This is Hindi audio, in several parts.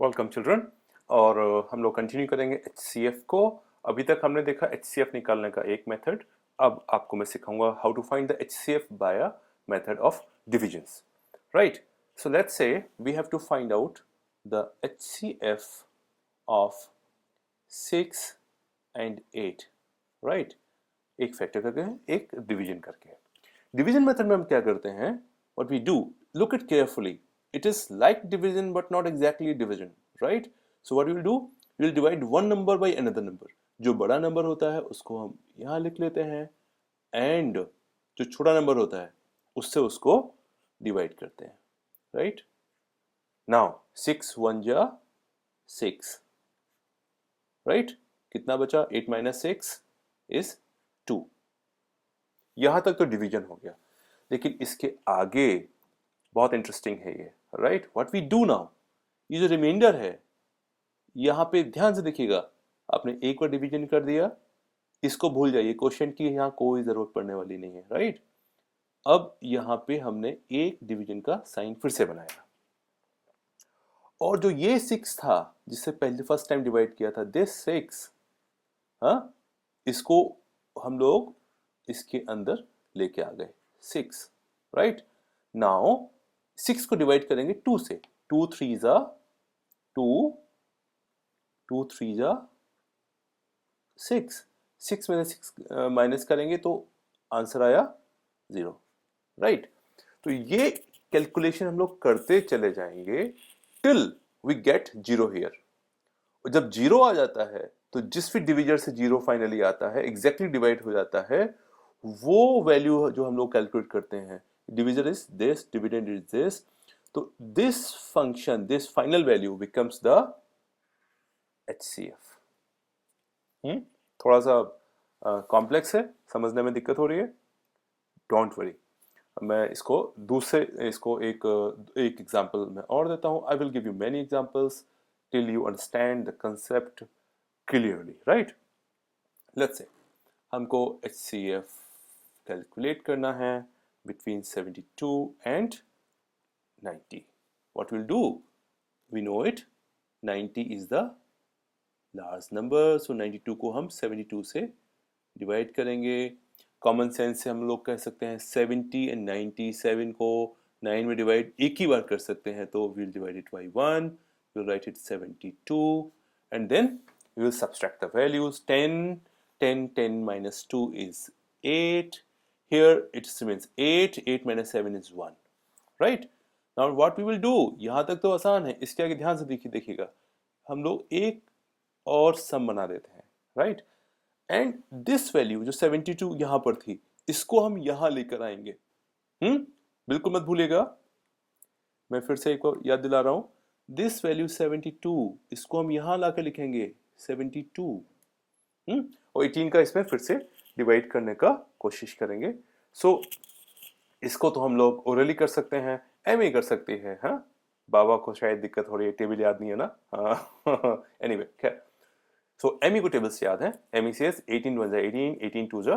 Welcome children. और हम लोग कंटिन्यू करेंगे HCF को। अभी तक हमने देखा HCF निकालने का एक मेथड। अब आपको मैं सिखाऊंगा how to find the HCF by a method of divisions, right? So let's say we have to find out the HCF of 6 and 8, right? एक फैक्टर करके एक डिवीजन करके। डिवीजन मेथड में हम क्या करते हैं? What we do, look it carefully, it is like division but not exactly division, right? So what will do, will divide one number by another number. जो बड़ा नंबर होता है उसको हम यहां लिख लेते हैं, एंड जो छोटा नंबर होता है उससे उसको डिवाइड करते हैं, राइट? नाउ 6 1 जा 6, राइट? कितना बचा? 8 माइनस 6 इज 2। यहां तक तो डिवीजन हो गया, लेकिन इसके आगे बहुत इंटरेस्टिंग है ये, right? What we do now, ये जो रिमाइंडर है यहां पे ध्यान से देखिएगा। आपने एक बार डिवीजन कर दिया, इसको भूल जाइए, क्वेश्चन की यहां कोई जरूरत पड़ने वाली नहीं है, राइट? अब यहां पे हमने एक डिवीजन का साइन फिर से बनाया, और जो ये 6 था जिससे पहले फर्स्ट टाइम डिवाइड किया था, दिस 6, हाँ, इसको हम लोग इसके अंदर लेके आ गए 6, राइट? नाउ 6 को डिवाइड करेंगे 2 से। 2 3 जा 2, 2 3 जा 6, 6 में से 6 माइनस करेंगे तो आंसर आया 0, राइट? तो ये कैलकुलेशन हम लोग करते चले जाएंगे टिल वी गेट 0 हियर। और जब 0 आ जाता है तो जिस भी डिविजर से 0 फाइनली आता है, एग्जैक्टली डिवाइड हो जाता है, वो वैल्यू जो हम लोग कैलकुलेट करते हैं, divisor is this, dividend is this, तो this function, this final value becomes the HCF। थोड़ा सा कॉम्प्लेक्स है, समझने में दिक्कत हो रही है, डोंट वरी। मैं इसको दूसरे इसको एक एग्जांपल में और देता हूं। I will give you many examples till you understand the concept clearly, right? Let's say हमको HCF कैलकुलेट करना है between 72 and 90। What will do, we know it, 90 is the large number, so 92 को हम 72 से डिवाइड करेंगे। कॉमन सेंस से हम लोग कह सकते हैं 70 एंड 97 को 9 में डिवाइड एक ही बार कर सकते हैं, तो we'll divide it by 1, we'll write it 72, and then we will subtract the values. 10 minus 2 is 8. Here it remains 8, 8 minus 7 is 1, right? Now what we will do, यहां तक तो आसान है, इसके आगे ध्यान से देखिएगा, हम लोग एक और सम बना देते हैं, राइट? एंड दिस वैल्यू जो 72 यहां पर थी, इसको हम यहां लेकर आएंगे। बिल्कुल मत भूलिएगा, मैं फिर से एक बार याद दिला रहा हूं, दिस वैल्यू 72, इसको हम यहां लाकर लिखेंगे 72। और 18 का इसमें फिर से डिवाइड करने का कोशिश करेंगे। सो इसको तो हम लोग ओरली कर सकते हैं, एम कर सकते हैं, हाँ? बाबा को शायद दिक्कत हो रही है, टेबल याद नहीं है ना, हाँ। एनीवे, खैर, सो एमई को टेबल्स याद है। एमई सेज 18 1 जा 18, 18 2 जा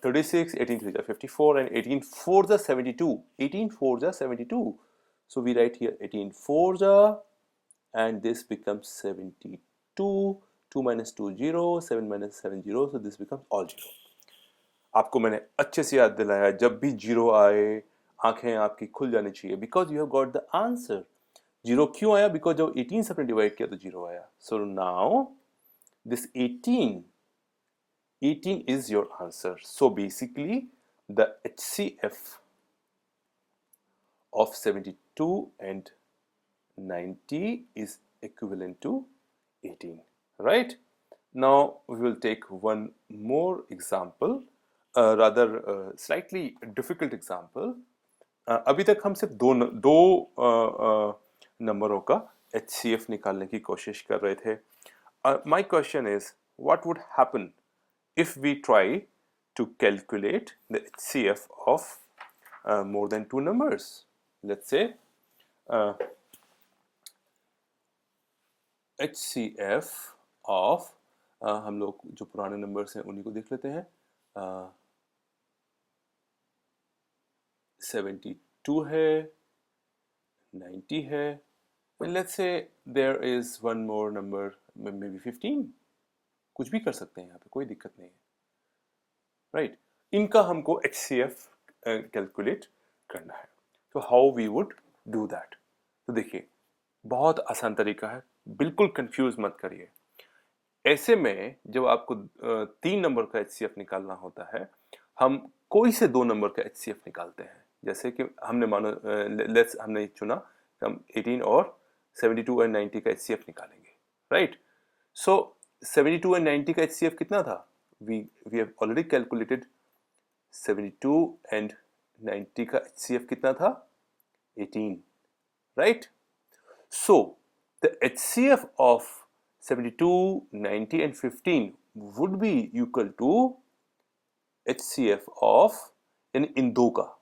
36, 18 3 जा 54, and 18 4 जा 72, 18 4 जा 72, so we write here 18 4 जा, and this becomes 72, 2 minus 2 0, 7 minus 7 0, so this becomes all 0। आपको मैंने अच्छे से याद दिलाया, जब भी 0 आए आंखें आपकी खुल जानी चाहिए, because you have got the answer. 0 क्यों आया? बिकॉज जब 18 से आपने डिवाइड किया तो 0 आया। So now this 18 is your answer. So basically the HCF of 72 and 90 is equivalent to 18, right? Now we will take one more example, rather slightly difficult example. अभी तक हम सिर्फ दो नंबरों का HCF निकालने की कोशिश कर रहे थे। My question is, what would happen if we try to calculate the HCF of more than two numbers? Let's say HCF of हम लोग जो पुराने नंबर्स हैं उन्हीं को देख लेते हैं। 72 है, 90 है, let's say there is one more number, maybe 15, कुछ भी कर सकते हैं यहाँ पे, कोई दिक्कत नहीं है, राइट। इनका हमको HCF कैलकुलेट करना है। तो how we would do that? तो देखिए, बहुत आसान तरीका है, बिल्कुल कंफ्यूज मत करिए। ऐसे में जब आपको 3 नंबर का HCF निकालना होता है, हम कोई से 2 नंबर का HCF निकालते हैं। जैसे कि हमने मानो लेट्स हमने चुना कि हम 18 और 72 एंड 90 का HCF निकालेंगे, राइट। सो 72 एंड 90 का HCF कितना था? We have already calculated 72 and 90 का HCF कितना था? 18, right? So the HCF of 72, 90 and 15 would be equal to HCF of, यानी इन दो का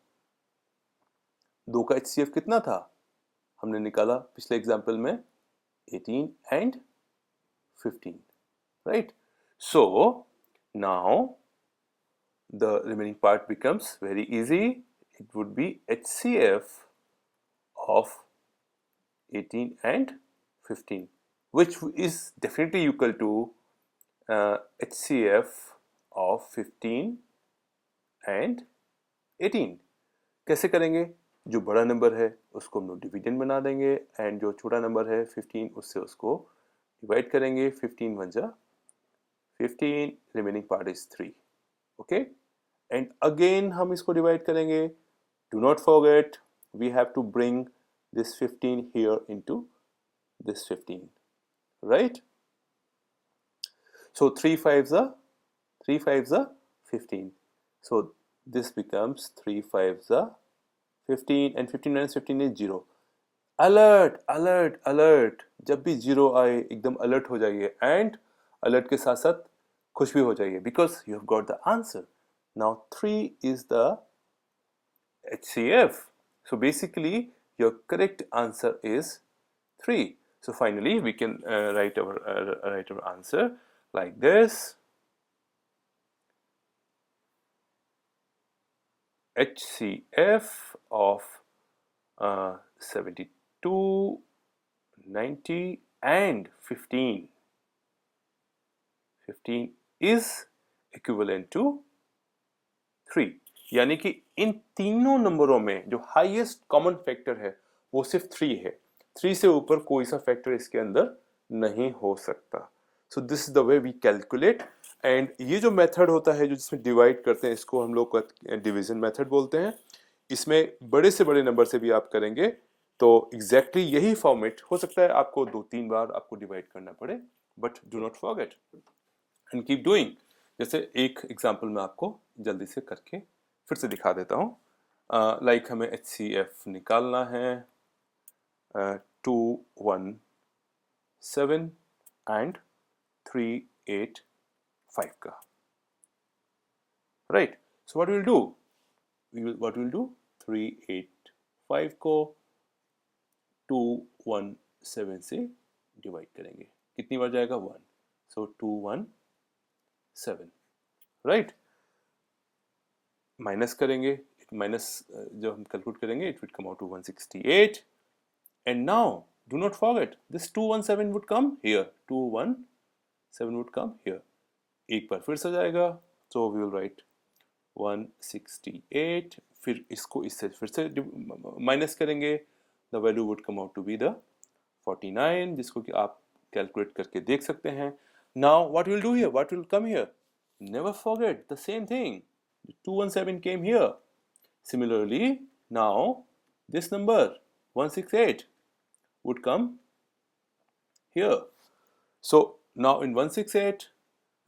HCF कितना था? हमने निकाला पिछले एग्जाम्पल में 18 and 15, right? So now the remaining part becomes very easy. It would be HCF of 18 and 15, which is definitely equal to HCF of 15 and 18. कैसे करेंगे? जो बड़ा नंबर है उसको हम लोग डिविडेंड बना देंगे, एंड जो छोटा नंबर है 15 उससे उसको डिवाइड करेंगे। 15 1 जा 15, remaining part is 3, okay. And again हम इसको डिवाइड करेंगे। Do not forget, we have to bring this 15 here into this 15, right? So 3 5s are 15. So this becomes 3 5s are 15, and 15 minus 15 is 0. Alert alert alert, जब भी 0 आए एकदम अलर्ट हो जाइए, एंड अलर्ट के साथ साथ खुश भी हो जाइए, because you have got the answer. Now 3 is the HCF. So basically your correct answer is 3. So finally we can write our answer like this. HCF of 72, 90 and 15 is equivalent to 3। यानी कि इन तीनों नंबरों में जो हाईएस्ट कॉमन फैक्टर है वो सिर्फ 3 है। 3 से ऊपर कोई सा फैक्टर इसके अंदर नहीं हो सकता। So this is the way we calculate. And ये जो मेथड होता है जो जिसमें डिवाइड करते हैं, इसको हम लोग डिवीजन मेथड बोलते हैं। इसमें बड़े से बड़े नंबर से भी आप करेंगे तो एग्जैक्टली यही फॉर्मेट हो सकता है, आपको 2-3 बार आपको डिवाइड करना पड़े, but do not forget and keep doing. जैसे एक एग्जांपल मैं आपको जल्दी से करके फिर से दिखा देता हूँ। लाइक हमें HCF निकालना है 217 एंड 385 का, right. So what will do, 385 को 217 से डिवाइड करेंगे, कितनी बार जाएगा? 1। So 217, right. माइनस करेंगे, माइनस जब हम कैलकुलेट करेंगे it will come out to 168। And now do not forget this 217 would come here, 217 would come here. एक बार फिर से जाएगा, सो वी विल राइट 168, फिर इसको इससे फिर से माइनस करेंगे, the value would come out to be the 49, जिसको कि आप कैलकुलेट करके देख सकते हैं। Now what will do here, what will come here? Never forget the same thing, 217 came here. Similarly, now this number 168 would come here. So now in 168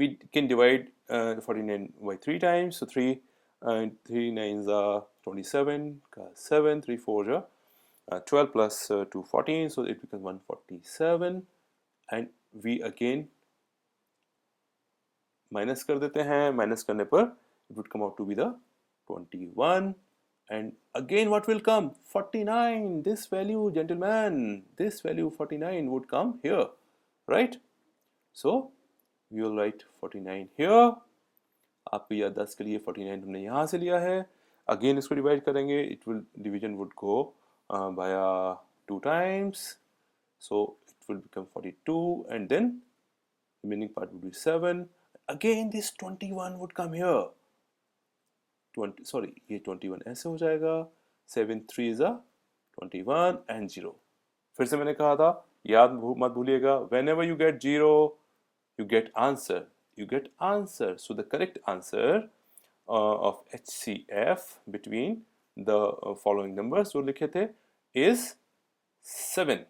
we can divide 49 by 3 times. So 3 9s are 27, 7, 3 4s are 12 plus 2 14, so it becomes 147, and we again minus कर देते हैं। माइनस करने पर it would come out to be the 21, and again what will come? 49. This value, gentlemen, this value 49 would come here, right? So we will write 49 here. आपको याददाश्त के लिए 49 हमने यहाँ से लिया है। अगेन इसको डिवाइड करेंगे, it will division would go via 2 times, So it will become 42, and then remaining part would be 7. Again this 21 would come here. 20, sorry, ये 21 ऐसे हो जाएगा. 7 3 is a 21 and 0. फिर से मैंने कहा था, याद मत भूलिएगा, whenever you get 0 you get answer. You get answer. So the correct answer of HCF between the following numbers जो लिखे थे is 7.